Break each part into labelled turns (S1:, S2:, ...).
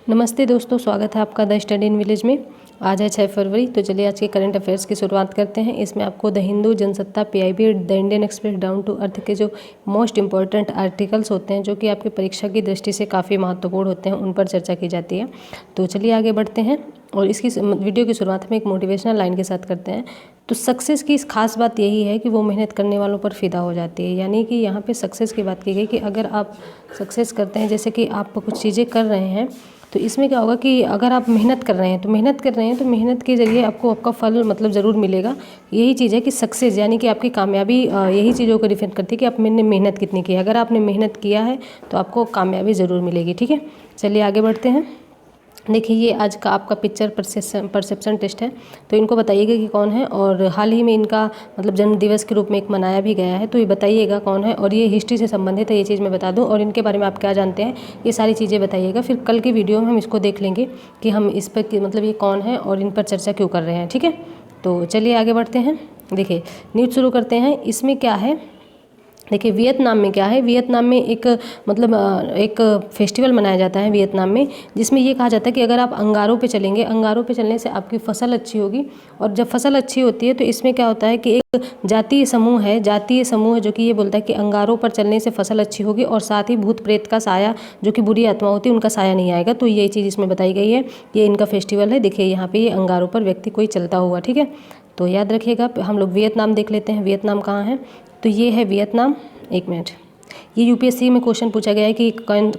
S1: नमस्ते दोस्तों, स्वागत है आपका द स्टडी इन विलेज में। आज है 6 फरवरी। तो चलिए आज के करंट अफेयर्स की शुरुआत करते हैं। इसमें आपको the Hindu, Jansatta, PIB, the Indian Express, down to earth के जो मोस्ट इंपॉर्टेंट आर्टिकल्स होते हैं जो कि आपकी परीक्षा की दृष्टि से काफ़ी महत्वपूर्ण होते हैं, उन पर चर्चा की जाती है। तो चलिए आगे बढ़ते हैं और इसकी वीडियो की शुरुआत में एक मोटिवेशनल लाइन के साथ करते हैं। तो सक्सेस की इस खास बात यही है कि वो मेहनत करने वालों पर फ़िदा हो जाती है। यानी कि यहाँ पे सक्सेस की बात की गई कि अगर आप सक्सेस करते हैं, जैसे कि आप कुछ चीज़ें कर रहे हैं, तो इसमें क्या होगा कि अगर आप मेहनत कर रहे हैं तो मेहनत के ज़रिए आपको आपका फल मतलब ज़रूर मिलेगा। यही चीज़ है कि सक्सेस यानी कि आपकी कामयाबी यही चीज़ों को डिफाइन करती है कि आपने मेहनत कितनी की है। अगर आपने मेहनत किया है तो आपको कामयाबी ज़रूर मिलेगी। ठीक है, चलिए आगे बढ़ते हैं। देखिए ये आज का आपका पिक्चर परसेप्शन टेस्ट है। तो इनको बताइएगा कि कौन है, और हाल ही में इनका मतलब जन्म दिवस के रूप में एक मनाया भी गया है। तो ये बताइएगा कौन है, और ये हिस्ट्री से संबंधित है, ये चीज़ मैं बता दूं, और इनके बारे में आप क्या जानते हैं ये सारी चीज़ें बताइएगा। फिर कल की वीडियो में हम इसको देख लेंगे कि हम इस पर मतलब ये कौन है और इन पर चर्चा क्यों कर रहे हैं। ठीक है, तो चलिए आगे बढ़ते हैं। देखिए न्यूज़ शुरू करते हैं। इसमें क्या है, देखिए वियतनाम में क्या है, वियतनाम में एक मतलब एक फेस्टिवल मनाया जाता है वियतनाम में, जिसमें ये कहा जाता है कि अगर आप अंगारों पे चलेंगे, अंगारों पे चलने से आपकी फसल अच्छी होगी। और जब फसल अच्छी होती है तो इसमें क्या होता है कि एक जातीय समूह है जो कि ये बोलता है कि अंगारों पर चलने से फसल अच्छी होगी, और साथ ही भूत प्रेत का साया जो कि बुरी आत्मा होती है उनका साया नहीं आएगा। तो ये चीज़ इसमें बताई गई है। ये इनका फेस्टिवल है। देखिए यहाँ पे ये अंगारों पर व्यक्ति कोई चलता हुआ। ठीक है, तो याद रखिएगा। हम लोग वियतनाम देख लेते हैं। वियतनाम कहाँ है, तो ये है वियतनाम। एक मिनट, ये यूपीएससी में क्वेश्चन पूछा गया है कि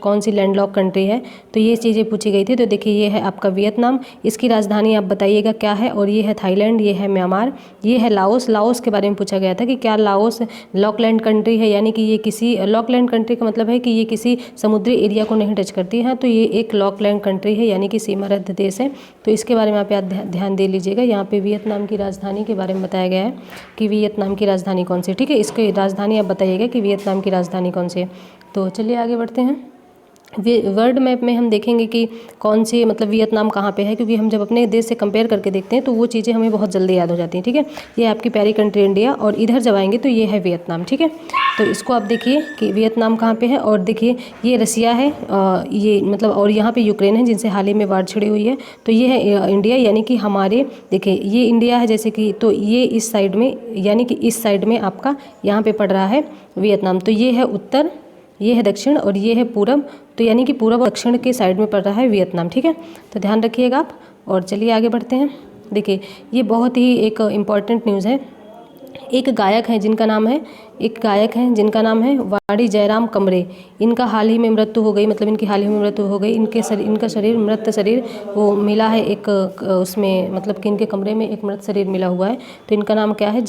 S1: कौन सी लैंडलॉक कंट्री है, तो ये चीज़ें पूछी गई थी। तो देखिए ये है आपका वियतनाम। इसकी राजधानी आप बताइएगा क्या है, और ये है थाईलैंड, ये है म्यांमार, ये है लाओस। लाओस के बारे में पूछा गया था कि क्या लाओस लॉकलैंड कंट्री है, यानी कि ये किसी लॉकलैंड कंट्री का मतलब है कि ये किसी समुद्री एरिया को नहीं टच करती है। तो ये एक लॉकलैंड कंट्री है, यानी कि सीमारहित देश है। तो इसके बारे में आप ध्यान दे लीजिएगा। यहाँ पे वियतनाम की राजधानी के बारे में बताया गया है कि वियतनाम की राजधानी कौन सी। ठीक है, इसकी राजधानी आप बताइएगा कि वियतनाम की राजधानी कौन सी है। तो चलिए आगे बढ़ते हैं। वर्ल्ड मैप में हम देखेंगे कि कौन सी मतलब वियतनाम कहाँ पे है, क्योंकि हम जब अपने देश से कंपेयर करके देखते हैं तो वो चीज़ें हमें बहुत जल्दी याद हो जाती हैं। ठीक है, ये आपकी प्यारी कंट्री इंडिया, और इधर जब आएंगे तो ये है वियतनाम। ठीक है, तो इसको आप देखिए कि वियतनाम कहाँ पे है, और देखिए ये रसिया है, ये मतलब, और यहाँ पे यूक्रेन है जिनसे हाल ही में वार छिड़ी हुई है। तो ये है इंडिया, यानी कि हमारे देखिए ये इंडिया है जैसे कि, तो ये इस साइड में, यानी कि इस साइड में आपका यहाँ पे पड़ रहा है वियतनाम। तो ये है उत्तर, ये है दक्षिण, और ये है पूरब। तो यानी कि पूरब और दक्षिण के साइड में पड़ रहा है वियतनाम। ठीक है, तो ध्यान रखिएगा आप। और चलिए आगे बढ़ते हैं। देखिए ये बहुत ही एक इम्पॉर्टेंट न्यूज़ है। एक गायक हैं जिनका नाम है वाणी जयराम कमरे। इनका हाल ही में मृत्यु हो गई, मतलब इनकी हाल ही में मृत्यु हो गई। इनका शरीर मृत शरीर वो मिला है एक उसमें, मतलब कि इनके कमरे में एक मृत शरीर मिला हुआ है। तो इनका नाम क्या है,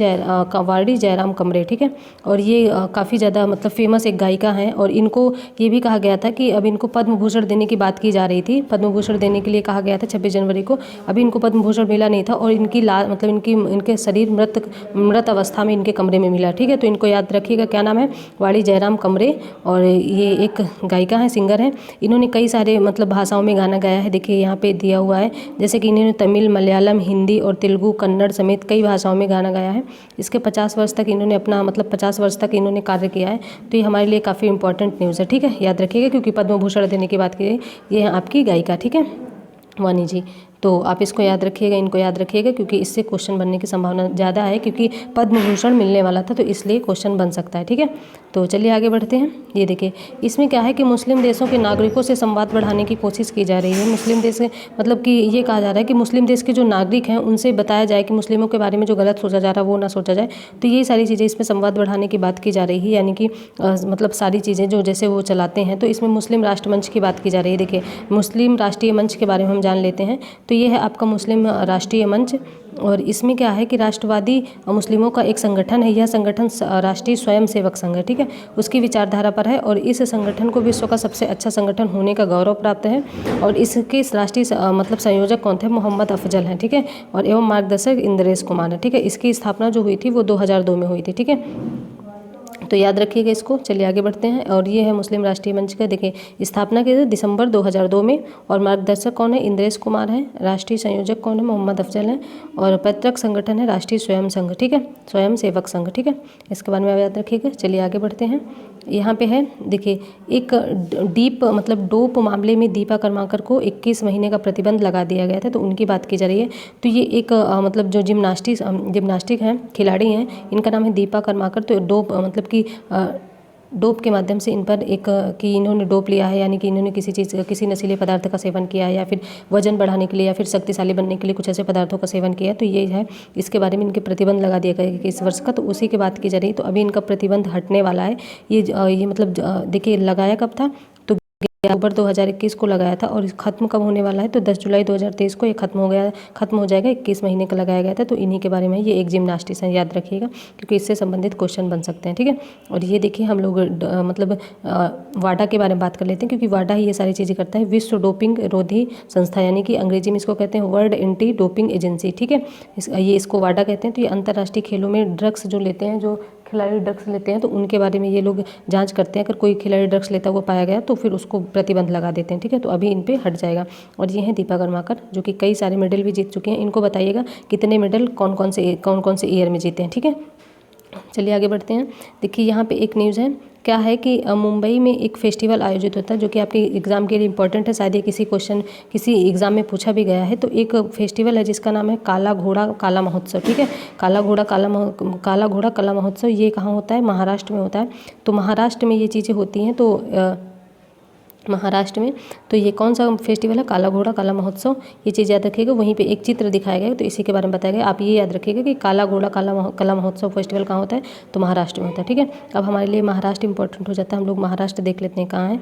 S1: वाणी जयराम कमरे। ठीक है, और ये काफ़ी ज़्यादा मतलब फेमस एक गायिका हैं, और इनको ये भी कहा गया था कि अब इनको पद्म भूषण देने की बात की जा रही थी। पद्म भूषण देने के लिए कहा गया था 26 जनवरी को। अभी इनको पद्म भूषण मिला नहीं था, और मतलब इनके शरीर मृत अवस्था में इनके कमरे में मिला। ठीक है, तो इनको याद रखिएगा। क्या नाम है, वाणी जयराम कमरे, और ये एक गायिका है, सिंगर है। इन्होंने कई सारे मतलब भाषाओं में गाना गाया है। देखिए यहाँ पे दिया हुआ है, जैसे कि इन्होंने तमिल, मलयालम, हिंदी और तेलुगु, कन्नड़ समेत कई भाषाओं में गाना गाया है। इसके 50 वर्ष तक इन्होंने अपना मतलब 50 वर्ष तक इन्होंने कार्य किया है। तो ये हमारे लिए काफ़ी इंपॉर्टेंट न्यूज़ है। ठीक है, याद रखिएगा, क्योंकि पद्म भूषण देने की बात की गई। ये है आपकी गायिका। ठीक है, वाणी जी। तो आप इसको याद रखिएगा, इनको याद रखिएगा, क्योंकि इससे क्वेश्चन बनने की संभावना ज़्यादा है, क्योंकि पद्म भूषण मिलने वाला था, तो इसलिए क्वेश्चन बन सकता है। ठीक है, तो चलिए आगे बढ़ते हैं। ये देखिए इसमें क्या है कि मुस्लिम देशों के नागरिकों से संवाद बढ़ाने की कोशिश की जा रही है। मुस्लिम देश मतलब कि ये कहा जा रहा है कि मुस्लिम देश के जो नागरिक हैं उनसे बताया जाए कि मुस्लिमों के बारे में जो गलत सोचा जा रहा है वो ना सोचा जाए। तो ये सारी चीज़ें इसमें संवाद बढ़ाने की बात की जा रही है, यानी कि मतलब सारी चीज़ें जो जैसे वो चलाते हैं। तो इसमें मुस्लिम राष्ट्र मंच की बात की जा रही है। देखिए मुस्लिम राष्ट्रीय मंच के बारे में हम जान लेते हैं। तो ये है आपका मुस्लिम राष्ट्रीय मंच, और इसमें क्या है कि राष्ट्रवादी मुस्लिमों का एक संगठन है। यह संगठन राष्ट्रीय स्वयंसेवक संघ है। ठीक है, उसकी विचारधारा पर है, और इस संगठन को विश्व का सबसे अच्छा संगठन होने का गौरव प्राप्त है। और इसके राष्ट्रीय मतलब संयोजक कौन थे, मोहम्मद अफजल हैं। ठीक है, और एवं मार्गदर्शक इंद्रेश कुमार है। ठीक है, इसकी स्थापना जो हुई थी वो 2002 में हुई थी। ठीक है, तो याद रखिएगा इसको। चलिए आगे बढ़ते हैं। और ये है मुस्लिम राष्ट्रीय मंच का, देखिए स्थापना की दिसंबर 2002 में। और मार्गदर्शक कौन है? इंद्रेश कुमार है। राष्ट्रीय संयोजक कौन है? मोहम्मद अफजल है। और पैतृक संगठन है राष्ट्रीय स्वयं संघ, ठीक है, स्वयं सेवक संघ, ठीक है, इसके बारे में याद रखिएगा। चलिए आगे बढ़ते हैं। यहाँ पे है देखिए एक डोप मामले में दीपा कर्माकर को 21 महीने का प्रतिबंध लगा दिया गया था, तो उनकी बात की जा रही है। तो ये एक जो जिम्नास्टिक हैं खिलाड़ी हैं, इनका नाम है दीपा कर्माकर। तो डोप के माध्यम से इन पर कि इन्होंने डोप लिया है, यानी कि इन्होंने किसी नशीले पदार्थ का सेवन किया है, या फिर वजन बढ़ाने के लिए या फिर शक्तिशाली बनने के लिए कुछ ऐसे पदार्थों का सेवन किया है। तो ये है, इसके बारे में इनके प्रतिबंध लगा दिया गया इस वर्ष का, तो उसी की बात की जा रही है। तो अभी इनका प्रतिबंध हटने वाला है। ये देखिए लगाया कब था? तो अक्टूबर 2021 को लगाया था, और खत्म कब होने वाला है? तो 10 जुलाई 2023 को ये खत्म हो जाएगा। 21 महीने का लगाया गया था। तो इन्हीं के बारे में ये एक जिम्नास्टिक्स है, याद रखिएगा, क्योंकि इससे संबंधित क्वेश्चन बन सकते हैं, ठीक है। और ये देखिए हम लोग वाडा के बारे में बात कर लेते हैं, क्योंकि वाडा ही ये सारी चीज़ें करता है। विश्व डोपिंग रोधी संस्था, यानी कि अंग्रेजी में इसको कहते हैं वर्ल्ड एंटी डोपिंग एजेंसी, ठीक है, ये इसको वाडा कहते हैं। तो ये अंतर्राष्ट्रीय खेलों में ड्रग्स जो लेते हैं, जो खिलाड़ी ड्रग्स लेते हैं, तो उनके बारे में ये लोग जांच करते हैं। अगर कोई खिलाड़ी ड्रग्स लेता हुआ पाया गया तो फिर उसको प्रतिबंध लगा देते हैं, ठीक है। तो अभी इन पे हट जाएगा। और ये हैं दीपा कर्माकर, जो कि कई सारे मेडल भी जीत चुके हैं। इनको बताइएगा कितने मेडल कौन कौन से ईयर में जीते हैं, ठीक है। चलिए आगे बढ़ते हैं। देखिए यहाँ पे एक न्यूज़ है, क्या है कि मुंबई में एक फेस्टिवल आयोजित होता है, जो कि आपके एग्ज़ाम के लिए इंपॉर्टेंट है। शायद ये किसी एग्ज़ाम में पूछा भी गया है। तो एक फेस्टिवल है जिसका नाम है काला घोड़ा काला महोत्सव, ठीक है। काला घोड़ा काला महोत्सव, ये कहाँ होता है? महाराष्ट्र में होता है। तो महाराष्ट्र में ये चीज़ें होती हैं। तो महाराष्ट्र में तो ये कौन सा फेस्टिवल है? काला घोड़ा काला महोत्सव, ये चीज़ याद रखिएगा। वहीं पे एक चित्र दिखाया गया है, तो इसी के बारे में बताया गया। आप ये याद रखिएगा कि काला घोड़ा काला महोत्सव फेस्टिवल कहाँ होता है? तो महाराष्ट्र में होता है, ठीक है। अब हमारे लिए महाराष्ट्र इंपॉर्टेंट हो जाता है। हम लोग महाराष्ट्र देख लेते हैं कहाँ है।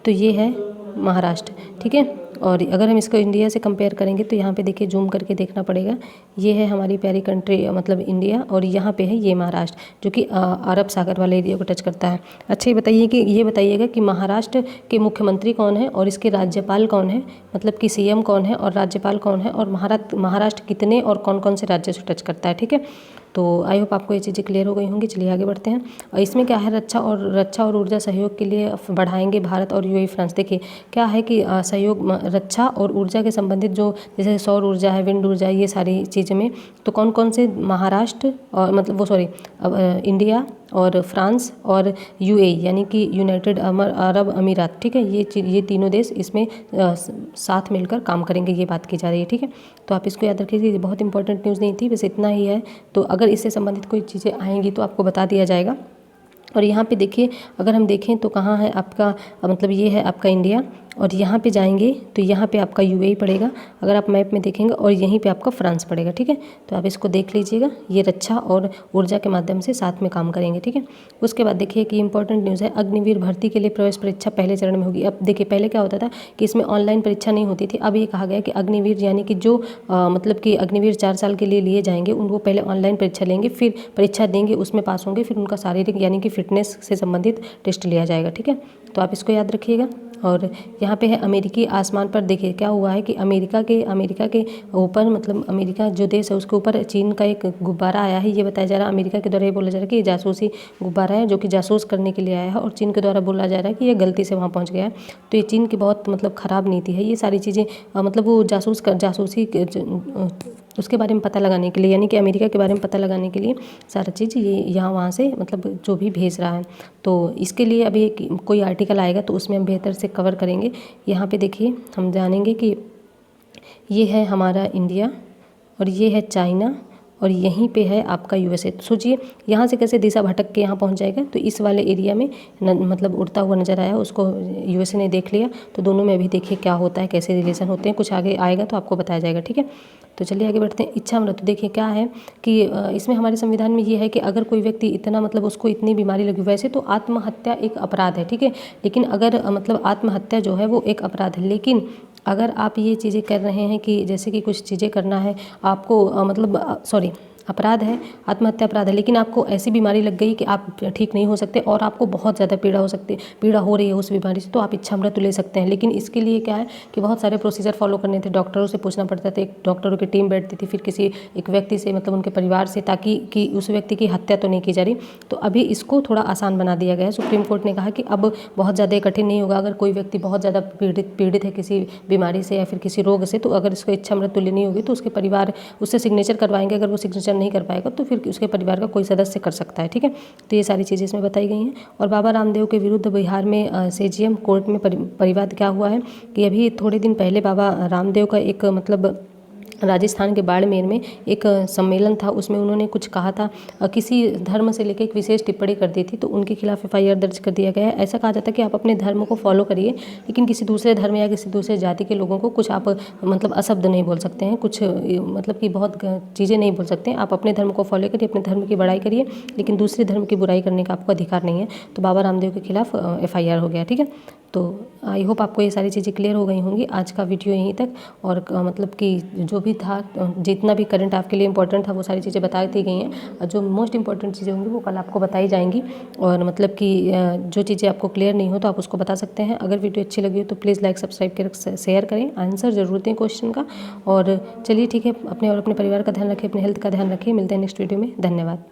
S1: तो ये है महाराष्ट्र, ठीक है। और अगर हम इसको इंडिया से कंपेयर करेंगे तो यहाँ पे देखिए जूम करके देखना पड़ेगा। ये है हमारी प्यारी कंट्री, मतलब इंडिया, और यहाँ पे है ये महाराष्ट्र, जो कि अरब सागर वाले एरिया को टच करता है। अच्छा ये बताइएगा कि महाराष्ट्र के मुख्यमंत्री कौन है और इसके राज्यपाल कौन है, मतलब कि सीएम कौन है और राज्यपाल कौन है, और महाराष्ट्र कितने और कौन कौन से राज्य से टच करता है, ठीक है। तो आई होप आपको ये चीज़ें क्लियर हो गई होंगी। चलिए आगे बढ़ते हैं। और इसमें क्या है, रक्षा और ऊर्जा सहयोग के लिए बढ़ाएंगे भारत और यूएई फ्रांस। देखिए क्या है कि सहयोग रक्षा और ऊर्जा के संबंधित, जो जैसे सौर ऊर्जा है, विंड ऊर्जा, ये सारी चीज़ें में, तो कौन कौन से महाराष्ट्र और इंडिया और फ्रांस और यूएई, यानी कि यूनाइटेड अरब अमीरात, ठीक है, ये तीनों देश इसमें साथ मिलकर काम करेंगे, ये बात की जा रही है, ठीक है। तो आप इसको याद रखिए। ये बहुत इंपॉर्टेंट न्यूज़ नहीं थी, बस इतना ही है। तो अगर इससे संबंधित कोई चीज़ें आएंगी तो आपको बता दिया जाएगा। और यहाँ पे देखिए, अगर हम देखें तो कहाँ है आपका, मतलब ये है आपका इंडिया, और यहाँ पे जाएंगे तो यहाँ पे आपका यूएई पड़ेगा, अगर आप मैप में देखेंगे, और यहीं पे आपका फ्रांस पड़ेगा, ठीक है। तो आप इसको देख लीजिएगा। ये रक्षा और ऊर्जा के माध्यम से साथ में काम करेंगे, ठीक है। उसके बाद देखिए कि इंपॉर्टेंट न्यूज़ है, अग्निवीर भर्ती के लिए प्रवेश परीक्षा पहले चरण में होगी। अब देखिए पहले क्या होता था कि इसमें ऑनलाइन परीक्षा नहीं होती थी। अब ये कहा गया कि अग्निवीर, यानी कि जो मतलब कि अग्निवीर 4 साल के लिए जाएंगे, उनको पहले ऑनलाइन परीक्षा लेंगे, फिर परीक्षा देंगे, उसमें पास होंगे, फिर उनका शारीरिक यानी कि फिटनेस से संबंधित टेस्ट लिया जाएगा, ठीक है। तो आप इसको याद रखिएगा। और यहाँ पे है अमेरिकी आसमान पर। देखिए क्या हुआ है कि अमेरिका के ऊपर, मतलब अमेरिका जो देश है उसके ऊपर चीन का एक गुब्बारा आया है। ये बताया जा रहा है, अमेरिका के द्वारा ये बोला जा रहा है कि ये जासूसी गुब्बारा है, जो कि जासूस करने के लिए आया है, और चीन के द्वारा बोला जा रहा है कि ये गलती से वहाँ पहुँच गया है। तो ये चीन की बहुत मतलब ख़राब नीति है। ये सारी चीज़ें मतलब वो जासूसी उसके बारे में पता लगाने के लिए, यानी कि अमेरिका के बारे में पता लगाने के लिए सारा चीज़ ये यहाँ वहाँ से मतलब जो भी भेज रहा है। तो इसके लिए अभी कोई आर्टिकल आएगा तो उसमें हम बेहतर से कवर करेंगे। यहाँ पे देखिए हम जानेंगे कि ये है हमारा इंडिया, और ये है चाइना, और यहीं पे है आपका यूएसए। तो सोचिए यहाँ से कैसे दिशा भटक के यहाँ पहुँच जाएगा। तो इस वाले एरिया में मतलब उड़ता हुआ नज़र आया, उसको यूएसए ने देख लिया। तो दोनों में अभी देखिए क्या होता है, कैसे रिलेशन होते हैं, कुछ आगे आएगा तो आपको बताया जाएगा, ठीक है। तो चलिए आगे बढ़ते हैं। इच्छा मृत्यु, देखिए क्या है कि इसमें हमारे संविधान में ये है कि अगर कोई व्यक्ति इतना मतलब उसको इतनी बीमारी लगी, वैसे तो आत्महत्या एक अपराध है, ठीक है, लेकिन अगर मतलब आत्महत्या जो है वो एक अपराध है, लेकिन अगर आप ये चीज़ें कर रहे हैं कि जैसे कि कुछ चीज़ें करना है आपको, अपराध है, आत्महत्या अपराध है, लेकिन आपको ऐसी बीमारी लग गई कि आप ठीक नहीं हो सकते और आपको बहुत ज़्यादा पीड़ा हो रही है उस बीमारी से, तो आप इच्छा मृत्यु ले सकते हैं। लेकिन इसके लिए क्या है कि बहुत सारे प्रोसीजर फॉलो करने थे, डॉक्टरों से पूछना पड़ता था, एक डॉक्टरों की टीम बैठती थी, फिर किसी एक व्यक्ति से मतलब उनके परिवार से, ताकि कि उस व्यक्ति की हत्या तो नहीं की जा रही। तो अभी इसको थोड़ा आसान बना दिया गया है। सुप्रीम कोर्ट ने कहा कि अब बहुत ज़्यादा कठिन नहीं होगा। अगर कोई व्यक्ति बहुत ज़्यादा पीड़ित है किसी बीमारी से या फिर किसी रोग से, तो अगर इसको इच्छा मृत्यु लेनी होगी तो उसके परिवार उससे सिग्नेचर करवाएंगे। अगर वो सिग्नेचर नहीं कर पाएगा तो फिर उसके परिवार का कोई सदस्य कर सकता है। ठीक है, तो ये सारी चीज़ें इसमें बताई गई हैं। और बाबा रामदेव के विरुद्ध बिहार में सीजेएम कोर्ट में परिवाद क्या हुआ है कि अभी थोड़े दिन पहले बाबा रामदेव का एक मतलब राजस्थान के बाड़मेर में एक सम्मेलन था, उसमें उन्होंने कुछ कहा था, किसी धर्म से लेकर एक विशेष टिप्पणी कर दी थी, तो उनके खिलाफ एफआईआर दर्ज कर दिया गया है। ऐसा कहा जाता है कि आप अपने धर्म को फॉलो करिए, लेकिन किसी दूसरे धर्म या किसी दूसरे जाति के लोगों को कुछ आप मतलब अशब्द नहीं बोल सकते हैं, कुछ मतलब कि बहुत चीज़ें नहीं बोल सकते हैं। आप अपने धर्म को फॉलो करिए, अपने धर्म की बड़ाई करिए, लेकिन दूसरे धर्म की बुराई करने का आपको अधिकार नहीं है। तो बाबा रामदेव के खिलाफ एफआईआर हो गया। ठीक है, तो आई होप आपको ये सारी चीज़ें क्लियर हो गई होंगी। आज का वीडियो यहीं तक, और मतलब कि जो भी था, जितना भी करंट आपके लिए इंपॉर्टेंट था वो सारी चीज़ें बता दी गई हैं। जो मोस्ट इंपॉर्टेंट चीज़ें होंगी वो कल आपको बताई जाएंगी, और मतलब कि जो चीज़ें आपको क्लियर नहीं हो तो आप उसको बता सकते हैं। अगर वीडियो अच्छी लगी हो तो प्लीज़ लाइक सब्सक्राइब कर शेयर करें, आंसर ज़रूर दें क्वेश्चन का। और चलिए ठीक है, अपने और अपने परिवार का ध्यान रखें, अपने हेल्थ का ध्यान रखें। मिलते हैं नेक्स्ट वीडियो में। धन्यवाद।